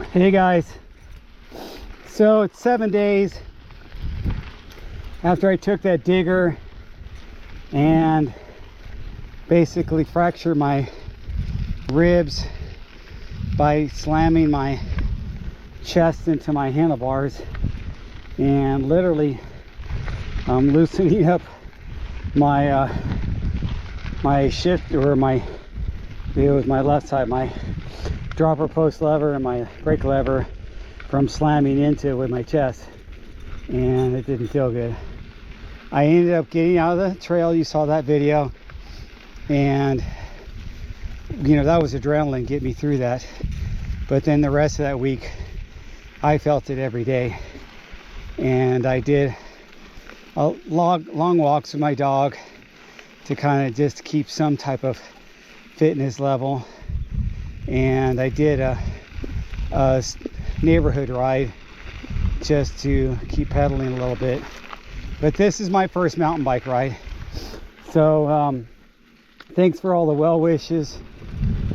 Hey guys, so it's 7 days after I took that digger and basically fractured my ribs by slamming my chest into my handlebars and literally loosening up my my shift, or it was my left side, my dropper post lever and my brake lever, from slamming into it with my chest, and it didn't feel good. I ended up getting out of the trail. You saw that video, and you know, that was adrenaline get me through that. But then the rest of that week I felt it every day, and I did long walks with my dog to kind of just keep some type of fitness level. And I did a neighborhood ride just to keep pedaling a little bit. But this is my first mountain bike ride, so thanks for all the well wishes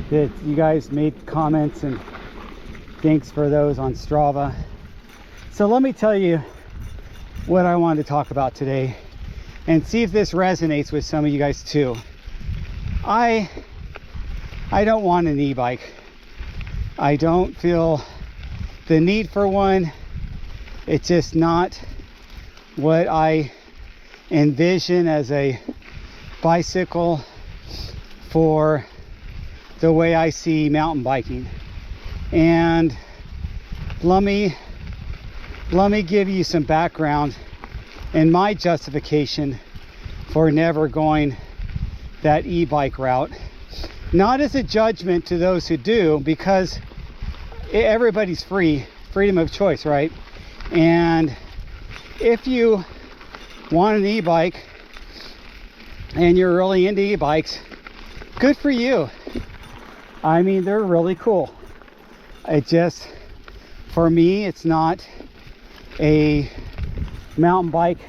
that you guys made, comments, and thanks for those on Strava. So let me tell you what I wanted to talk about today and see if this resonates with some of you guys too. I don't want an e-bike. I don't feel the need for one. It's just not what I envision as a bicycle for the way I see mountain biking. And let me give you some background and my justification for never going that e-bike route. Not as a judgment to those who do, because everybody's freedom of choice, right? And if you want an e-bike and you're really into e-bikes, good for you. I mean, they're really cool. It just, for me, it's not a mountain bike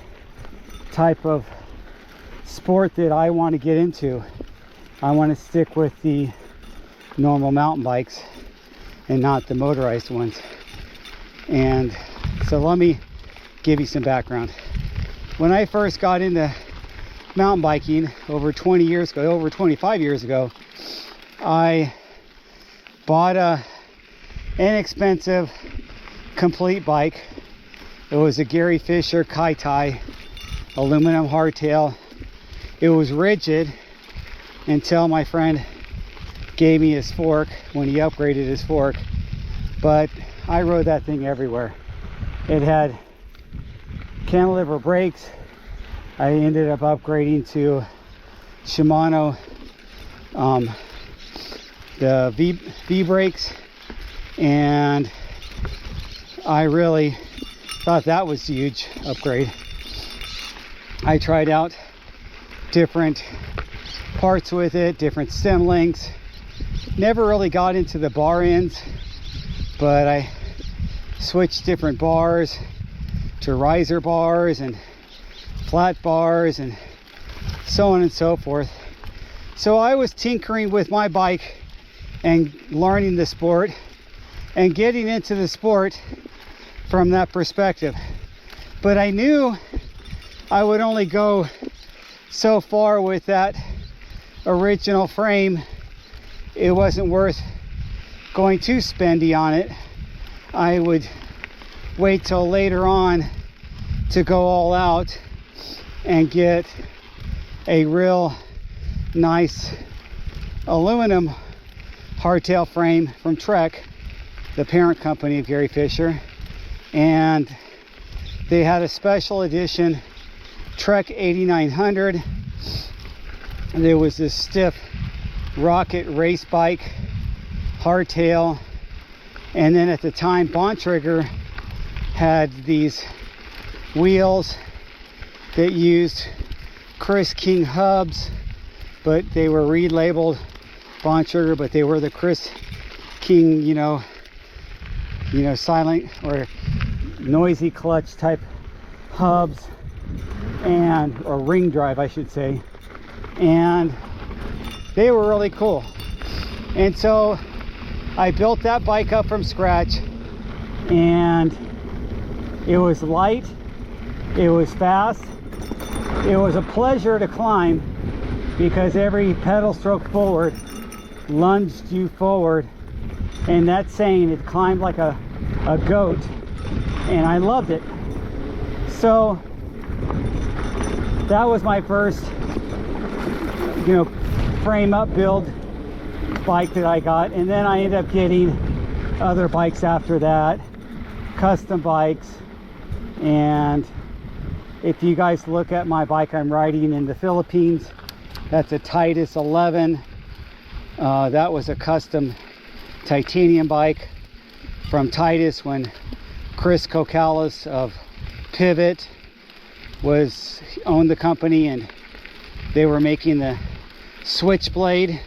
type of sport that I want to get into. I want to stick with the normal mountain bikes and not the motorized ones. And so let me give you some background. When I first got into mountain biking over 20 years ago, over 25 years ago, I bought a inexpensive complete bike. It was a Gary Fisher Kaitai aluminum hardtail. It was rigid until my friend gave me his fork, when he upgraded his fork. But I rode that thing everywhere. It had cantilever brakes. I ended up upgrading to Shimano, the V brakes, and I really thought that was a huge upgrade. I tried out different parts with it, different stem lengths. Never really got into the bar ends, but I switched different bars to riser bars and flat bars and so on and so forth. So I was tinkering with my bike and learning the sport and getting into the sport from that perspective. But I knew I would only go so far with that original frame. It wasn't worth going too spendy on it. I would wait till later on to go all out and get a real nice aluminum hardtail frame from Trek, the parent company of Gary Fisher. And they had a special edition Trek 8900. There was this stiff rocket race bike hardtail, and then at the time Bontrager had these wheels that used Chris King hubs, but they were relabeled Bontrager, but they were the Chris King, you know, silent or noisy clutch type hubs, and or ring drive, I should say. And they were really cool. And so I built that bike up from scratch, and it was light, it was fast, it was a pleasure to climb because every pedal stroke forward lunged you forward, and that saying, it climbed like a goat, and I loved it. So that was my first, frame up build bike that I got. And then I ended up getting other bikes after that, custom bikes. And if you guys look at my bike I'm riding in the Philippines, that's a Titus 11. That was a custom titanium bike from Titus when Chris Kokalis of Pivot owned the company, and they were making the Switchblade.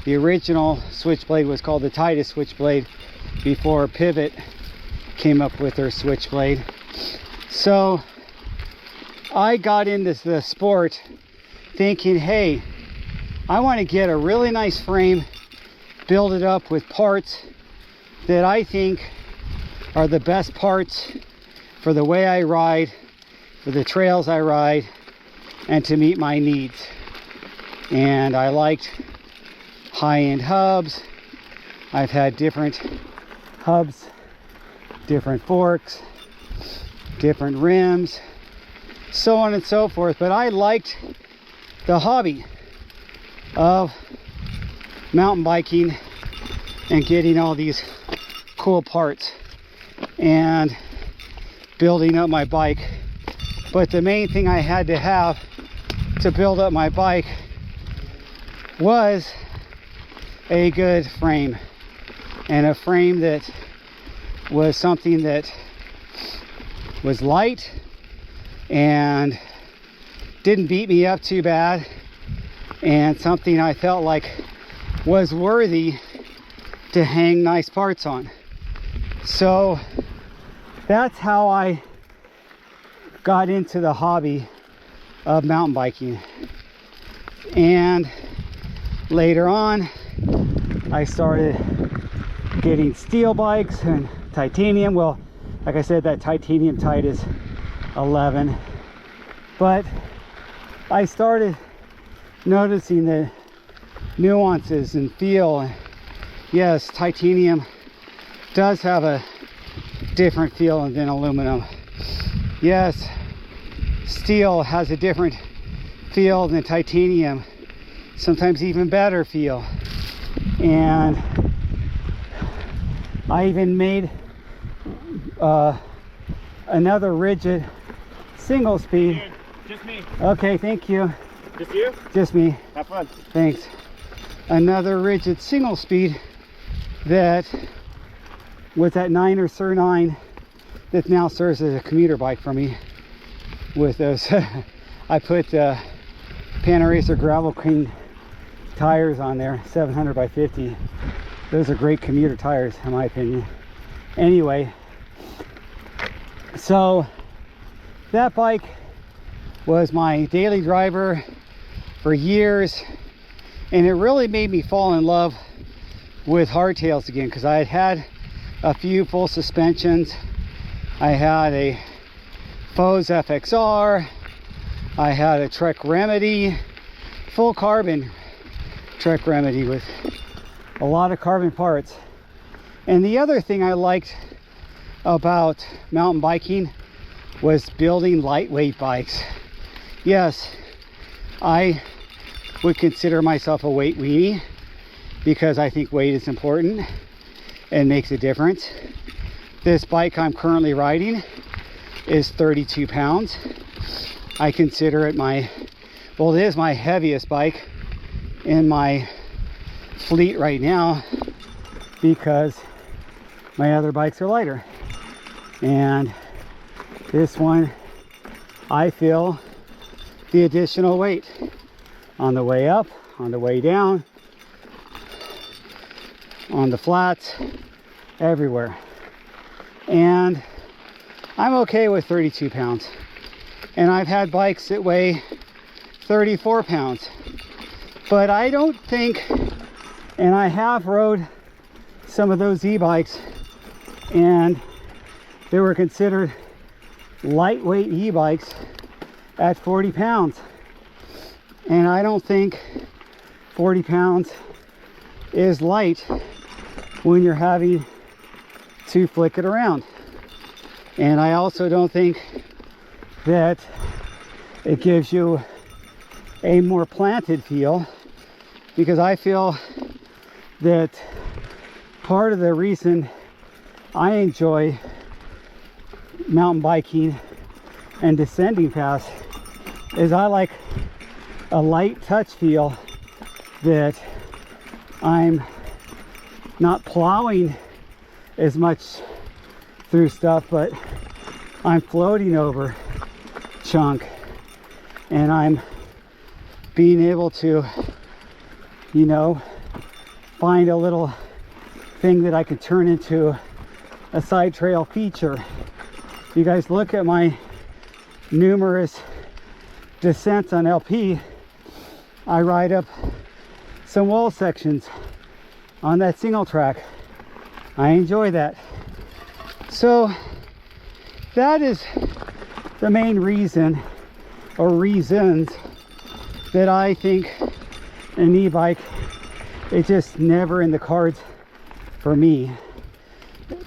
The original Switchblade was called the Titus Switchblade before Pivot came up with their Switchblade. So I got into the sport thinking, hey, I want to get a really nice frame, build it up with parts that I think are the best parts for the way I ride, for the trails I ride, and to meet my needs. And I liked high-end hubs. I've had different hubs, different forks, different rims, so on and so forth. But I liked the hobby of mountain biking and getting all these cool parts and building up my bike. But the main thing I had to have to build up my bike was a good frame, and a frame that was something that was light and didn't beat me up too bad, and something I felt like was worthy to hang nice parts on. So that's how I got into the hobby of mountain biking. And later on, I started getting steel bikes and titanium. Well, like I said, that titanium Titus 11. But I started noticing the nuances and feel. Yes, titanium does have a different feel than aluminum. Yes, steel has a different feel than titanium, sometimes even better feel. And I even made another rigid single speed. Just me. Okay, thank you. Just you? Just me. Have fun. Thanks. Another rigid single speed that was that Niner Sur 9 that now serves as a commuter bike for me. With those, I put Panaracer Gravel King tires on there, 700 by 50. Those are great commuter tires in my opinion. Anyway, so that bike was my daily driver for years, and it really made me fall in love with hardtails again, because I had had a few full suspensions. I had a Foes FXR, I had a Trek Remedy, full carbon Trek Remedy with a lot of carbon parts. And the other thing I liked about mountain biking was building lightweight bikes. Yes, I would consider myself a weight weenie because I think weight is important and makes a difference. This bike I'm currently riding is 32 pounds. I consider it it is my heaviest bike in my fleet right now because my other bikes are lighter. And this one, I feel the additional weight on the way up, on the way down, on the flats, everywhere. And I'm okay with 32 pounds. And I've had bikes that weigh 34 pounds. But I don't think, and I have rode some of those e-bikes, and they were considered lightweight e-bikes at 40 pounds. And I don't think 40 pounds is light when you're having to flick it around. And I also don't think that it gives you a more planted feel, because I feel that part of the reason I enjoy mountain biking and descending paths is I like a light touch feel, that I'm not plowing as much through stuff, but I'm floating over chunk, and I'm being able to, you know, find a little thing that I can turn into a side trail feature. If you guys look at my numerous descents on LP, I ride up some wall sections on that single track. I enjoy that. So that is the main reason, or reasons, that I think an e-bike is just never in the cards for me,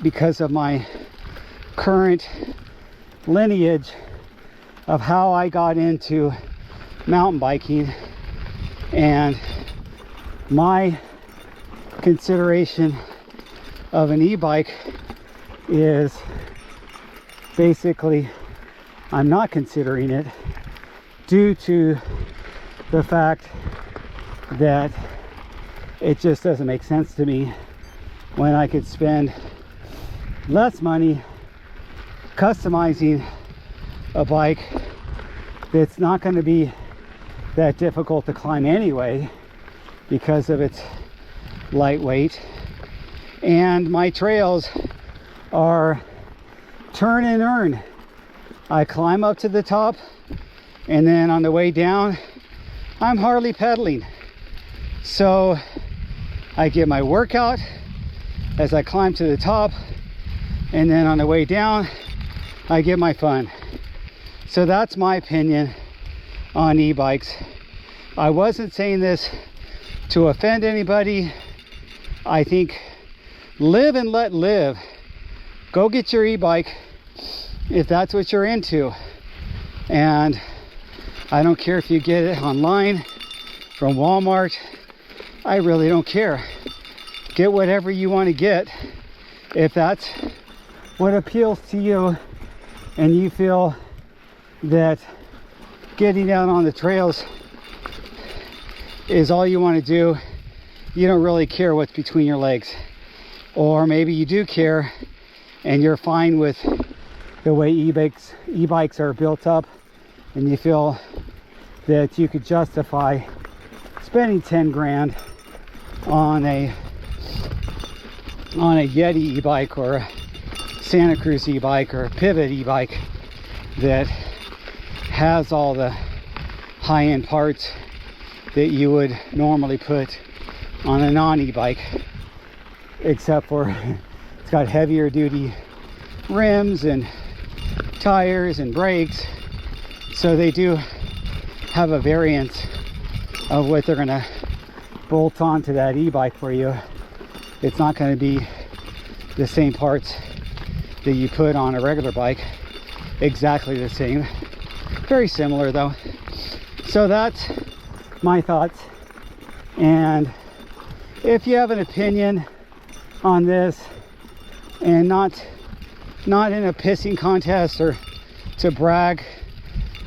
because of my current lineage of how I got into mountain biking, and my consideration of an e-bike is basically I'm not considering it due to the fact that it just doesn't make sense to me when I could spend less money customizing a bike that's not going to be that difficult to climb anyway because of its lightweight, and my trails are turn and earn. I climb up to the top, and then on the way down I'm hardly pedaling, so I get my workout as I climb to the top, and then on the way down I get my fun. So that's my opinion on e-bikes. I wasn't saying this to offend anybody. I think live and let live. Go get your e-bike if that's what you're into, and I don't care if you get it online from Walmart. I really don't care. Get whatever you want to get if that's what appeals to you, and you feel that getting out on the trails is all you want to do. You don't really care what's between your legs, or maybe you do care and you're fine with the way e-bikes are built up, and you feel that you could justify spending 10 grand on a Yeti e-bike, or a Santa Cruz e-bike, or a Pivot e-bike that has all the high-end parts that you would normally put on a non-e-bike, except for it's got heavier duty rims and tires and brakes. So they do have a variance of what they're going to bolt onto that e-bike for you. It's not going to be the same parts that you put on a regular bike, exactly the same. Very similar though. So that's my thoughts, and if you have an opinion on this, and not in a pissing contest or to brag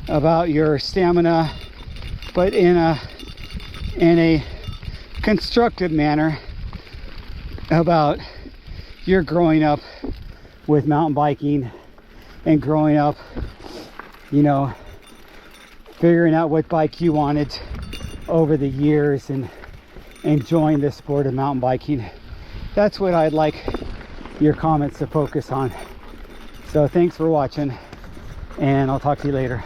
about your stamina, but in a constructive manner about your growing up with mountain biking and growing up, you know, figuring out what bike you wanted over the years and enjoying the sport of mountain biking. That's what I'd like your comments to focus on. So thanks for watching, and I'll talk to you later.